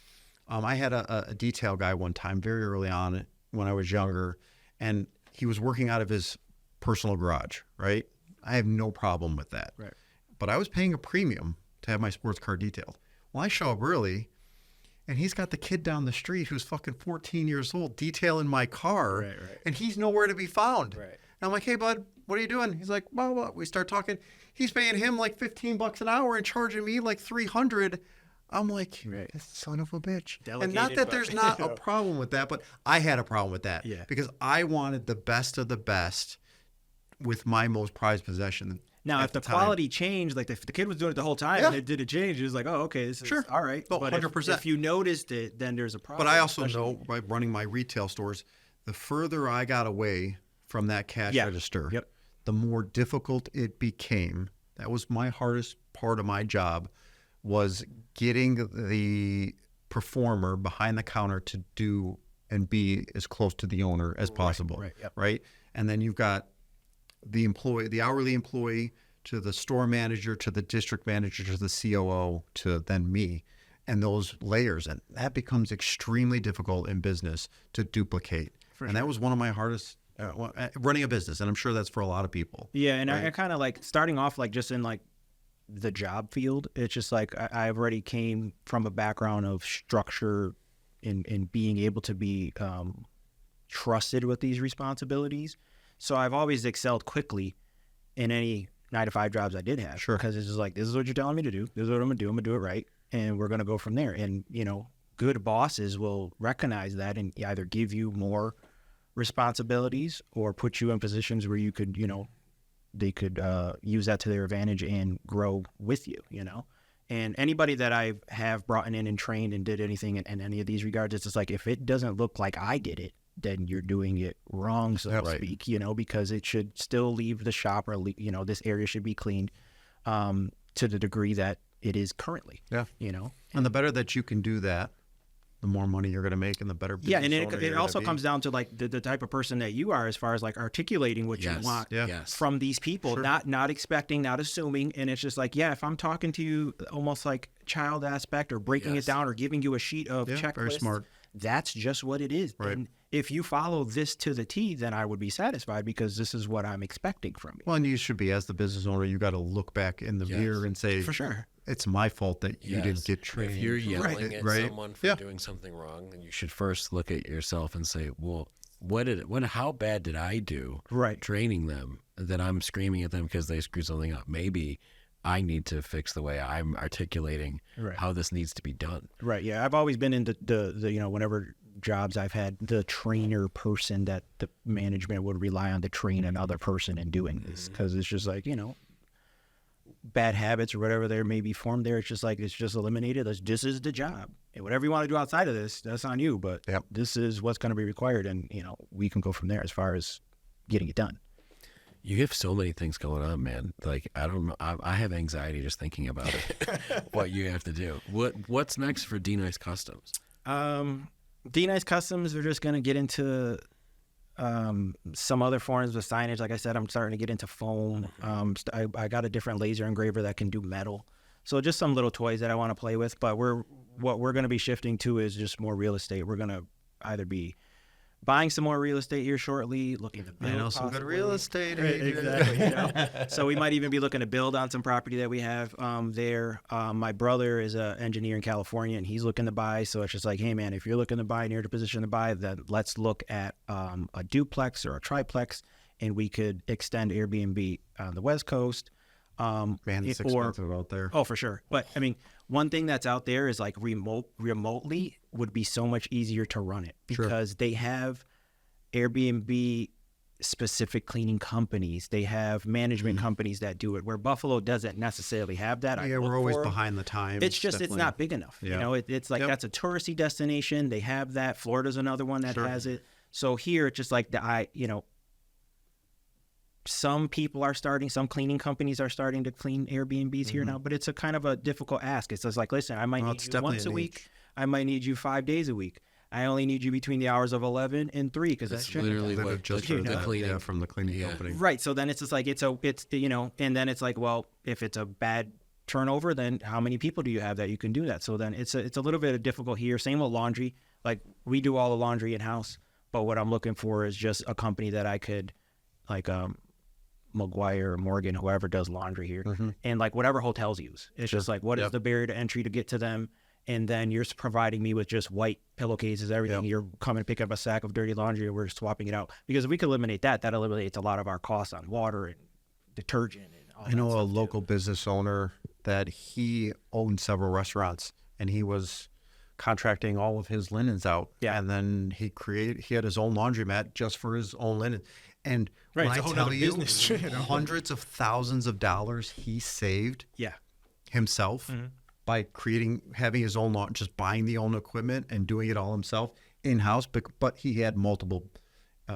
I had a detail guy one time very early on when I was younger, and he was working out of his personal garage, right? I have no problem with that. Right. But I was paying a premium to have my sports car detailed. Well, I show up early, and he's got the kid down the street who's fucking 14 years old detailing my car, Right. and he's nowhere to be found. Right. And I'm like, hey, bud, what are you doing? He's like, well, we start talking. He's paying him like $15 an hour and charging me like $300. I'm like, Right. son of a bitch. Delegated, And not that but, there's not you a know. problem with that, but I had a problem with that. Yeah. Because I wanted the best of the best with my most prized possession. Now, at if the time. quality changed, like if the kid was doing it the whole time Yeah. and it didn't change, it was like, oh, okay, this is Sure. all right. Oh, but 100%. if you noticed it, then there's a problem. But I also especially- know by running my retail stores, the further I got away from that cash Yeah. register, Yep. the more difficult it became. That was my hardest part of my job, was getting the performer behind the counter to do and be as close to the owner as possible. right, yep. Right. And then you've got the employee, the hourly employee, to the store manager, to the district manager, to the COO, to then me, and those layers. And that becomes extremely difficult in business to duplicate. And that was one of my hardest, running a business. And I'm sure that's for a lot of people. Yeah, and Right. I kind of like starting off like just in like the job field. It's just like I already came from a background of structure in being able to be trusted with these responsibilities. So I've always excelled quickly in any 9-to-5 jobs I did have. Sure. Because it's just like, this is what you're telling me to do. This is what I'm going to do. I'm going to do it right. And we're going to go from there. And, you know, good bosses will recognize that and either give you more responsibilities or put you in positions where you could, you know, they could use that to their advantage and grow with you, you know. And anybody that I have brought in and trained and did anything in any of these regards, it's just like, if it doesn't look like I did it, then you're doing it wrong, so to Right. speak, you know, because it should still leave the shop or, you know, this area should be cleaned to the degree that it is currently, Yeah. you know. And the better that you can do that, the more money you're going to make and the better business Yeah, and owner it you're also gonna be. comes down to like the type of person that you are as far as like articulating what Yes. you want Yeah. Yes. from these people, Sure. not expecting, not assuming. And it's just like, yeah, if I'm talking to you almost like child aspect or breaking Yes. it down or giving you a sheet of Yeah, checklists, very smart. that's just what it is. Right. And if you follow this to the T, then I would be satisfied because this is what I'm expecting from you. Well, and you should be, as the business owner, you got to look back in the Yes. mirror and say, For sure. it's my fault that you Yes. didn't get trained. If you're yelling at Right. someone for Yeah. doing something wrong, then you should first look at yourself and say, well, how bad did I do Right. training them that I'm screaming at them because they screwed something up? Maybe I need to fix the way I'm articulating Right. how this needs to be done. Right. Yeah. I've always been in the you know, whenever jobs I've had, the trainer person that the management would rely on to train another person in doing this. Because it's just like, you know, bad habits or whatever there may be formed there. It's just like, it's just eliminated. This is the job. And whatever you want to do outside of this, that's on you. But Yep. this is what's going to be required. And, you know, we can go from there as far as getting it done. You have so many things going on, man. Like, I don't know. I have anxiety just thinking about it, what you have to do. What's next for D-Nice Customs? D-Nice Customs are just going to get into some other forms of signage. Like I said, I'm starting to get into foam. I got a different laser engraver that can do metal. So just some little toys that I want to play with. But what we're going to be shifting to is just more real estate. We're going to either be buying some more real estate here shortly, looking to build I know some good possibly. real estate. Right, agents. exactly. You know? So we might even be looking to build on some property that we have there. My brother is an engineer in California, and he's looking to buy. So it's just like, hey, man, if you're looking to buy, near the position to buy, then let's look at a duplex or a triplex, and we could extend Airbnb on the West Coast. Man, it's or expensive out there. Oh, for sure. But I mean, one thing that's out there is like remotely would be so much easier to run it because they have Airbnb specific cleaning companies. They have management companies that do it, where Buffalo doesn't necessarily have that. Yeah, we're always behind the times. It's just, it's not big enough. Yeah. You know, it's like, that's a touristy destination. They have that. Florida's another one that has it. So here it's just like some people are starting, some cleaning companies are starting to clean Airbnbs here now, but it's a kind of a difficult ask. It's just like, listen, I might need you once a week. I might need you 5 days a week. I only need you between the hours of 11 and 3 because that's literally That what are just the for that, cleaning. yeah, from the cleaning company. right. So then it's just like, it's you know, and then it's like, well, if it's a bad turnover, then how many people do you have that you can do that? So then it's a little bit difficult here. Same with laundry. Like we do all the laundry in house, but what I'm looking for is just a company that I could like, McGuire or Morgan, whoever does laundry here, and like whatever hotels use. It's just like, what is the barrier to entry to get to them? and then you're providing me with just white pillowcases, everything. Yep. You're coming to pick up a sack of dirty laundry and we're swapping it out. Because if we could eliminate that, that eliminates a lot of our costs on water and detergent and all I know that a stuff, too. local business owner that he owned several restaurants, and he was contracting all of his linens out. Yeah. And then he had his own laundromat just for his own linen. And Right, when it's I a whole tell nother you, business, you know? hundreds of thousands of dollars he saved Yeah. himself by having his own just buying the own equipment and doing it all himself in-house. But he had multiple,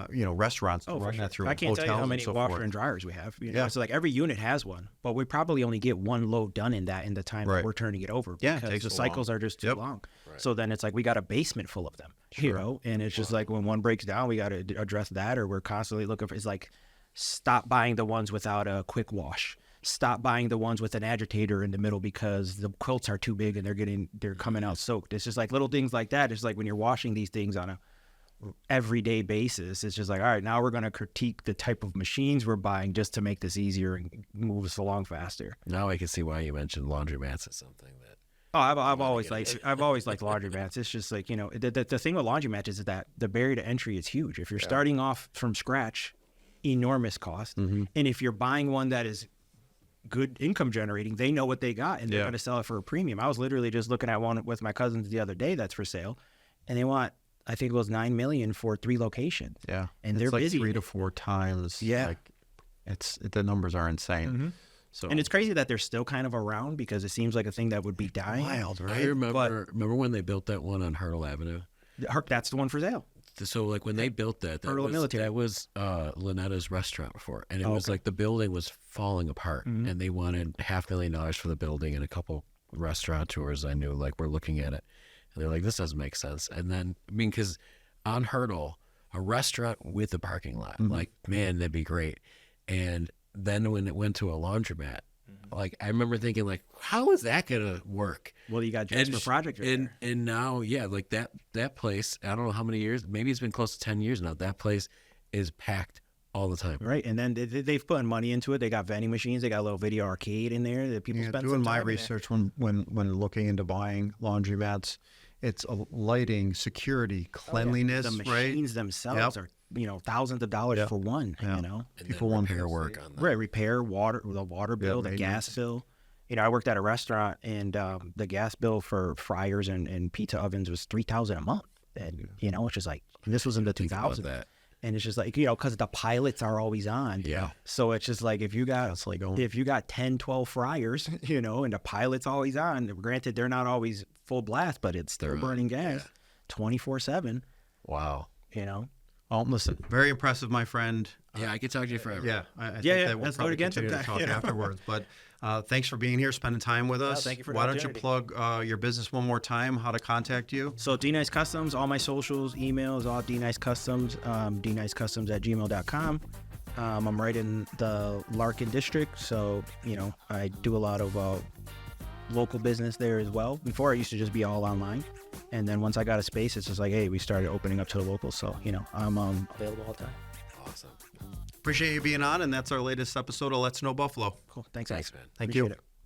restaurants to run that through. I can't tell you how hotels many and so washer forth. and dryers we have. You know? Yeah. So like every unit has one, but we probably only get one load done in the time that Right. we're turning it over. Yeah, it Because takes the so long. cycles are just too Yep. long. So then it's like we got a basement full of them, you know, and it's just like when one breaks down, we got to address that, or we're constantly looking for. It's like stop buying the ones without a quick wash. Stop buying the ones with an agitator in the middle because the quilts are too big and they're coming out soaked. It's just like little things like that. It's like when you're washing these things on a everyday basis, it's just like, all right, now we're going to critique the type of machines we're buying just to make this easier and move us along faster. Now I can see why you mentioned laundromats as something that. Oh, I've always liked laundromats. It's just like, the thing with laundromats is that the barrier to entry is huge. If you're starting off from scratch, enormous cost. And if you're buying one that is good income generating, they know what they got and they're going to sell it for a premium. I was literally just looking at one with my cousins the other day that's for sale, and they want, I think it was $9 million for 3 locations. Yeah. And it's they're like busy. 3 to 4 times. Yeah. Like the numbers are insane. So And it's crazy that they're still kind of around because it seems like a thing that would be dying. wild, I right? remember when they built that one on Hurdle Avenue. That's the one for sale. So like when they built that Hurdle was, Military. that was Lynetta's restaurant before, and it was like the building was falling apart, and they wanted $500,000 for the building, and a couple restaurateurs I knew like were looking at it, and they're like, this doesn't make sense. And then because on Hurdle, a restaurant with a parking lot, like man, that'd be great. And then when it went to a laundromat, like I remember thinking like, how is that gonna work? Well, you got Jasper Project right there. And now, yeah, like that place, I don't know how many years, maybe it's been close to 10 years now. That place is packed all the time. Right, and then they've put money into it. They got vending machines. They got a little video arcade in there that people spend doing some my time in there. research when looking into buying laundromats, it's lighting, security, cleanliness, The right? machines themselves are thousands of dollars for one. Yeah. You know, And People then want repair to work on that. right? Repair the water bill, the maintenance. gas bill. I worked at a restaurant, and the gas bill for fryers and pizza ovens was $3,000 a month. And it's just like, and this was in the Think about 2000s. that. And it's just like, because the pilots are always on. Yeah. So it's just like if you got It's like going- 10, 12 fryers, and the pilot's always on. Granted, they're not always full blast, but it's still They're on, burning gas 24/7. Wow. Oh, listen, very impressive, my friend. Yeah, I could talk to you forever. Yeah, I think Yeah, that we'll let's do it probably again continue to sometime, talk afterwards. But thanks for being here, spending time with us. thank you for the Why don't you opportunity. plug your business one more time? How to contact you? So D-Nice Customs, all my socials, emails, all D-Nice Customs, dnicecustoms@gmail.com. I'm right in the Larkin district, so I do a lot of local business there as well. Before I used to just be all online, and then once I got a space, it's just like, hey, we started opening up to the locals. So I'm available all the time. Awesome. Appreciate you being on, and that's our latest episode of Let's Know Buffalo. Cool. Thanks, Thanks, guys. man. Thank Appreciate you. it.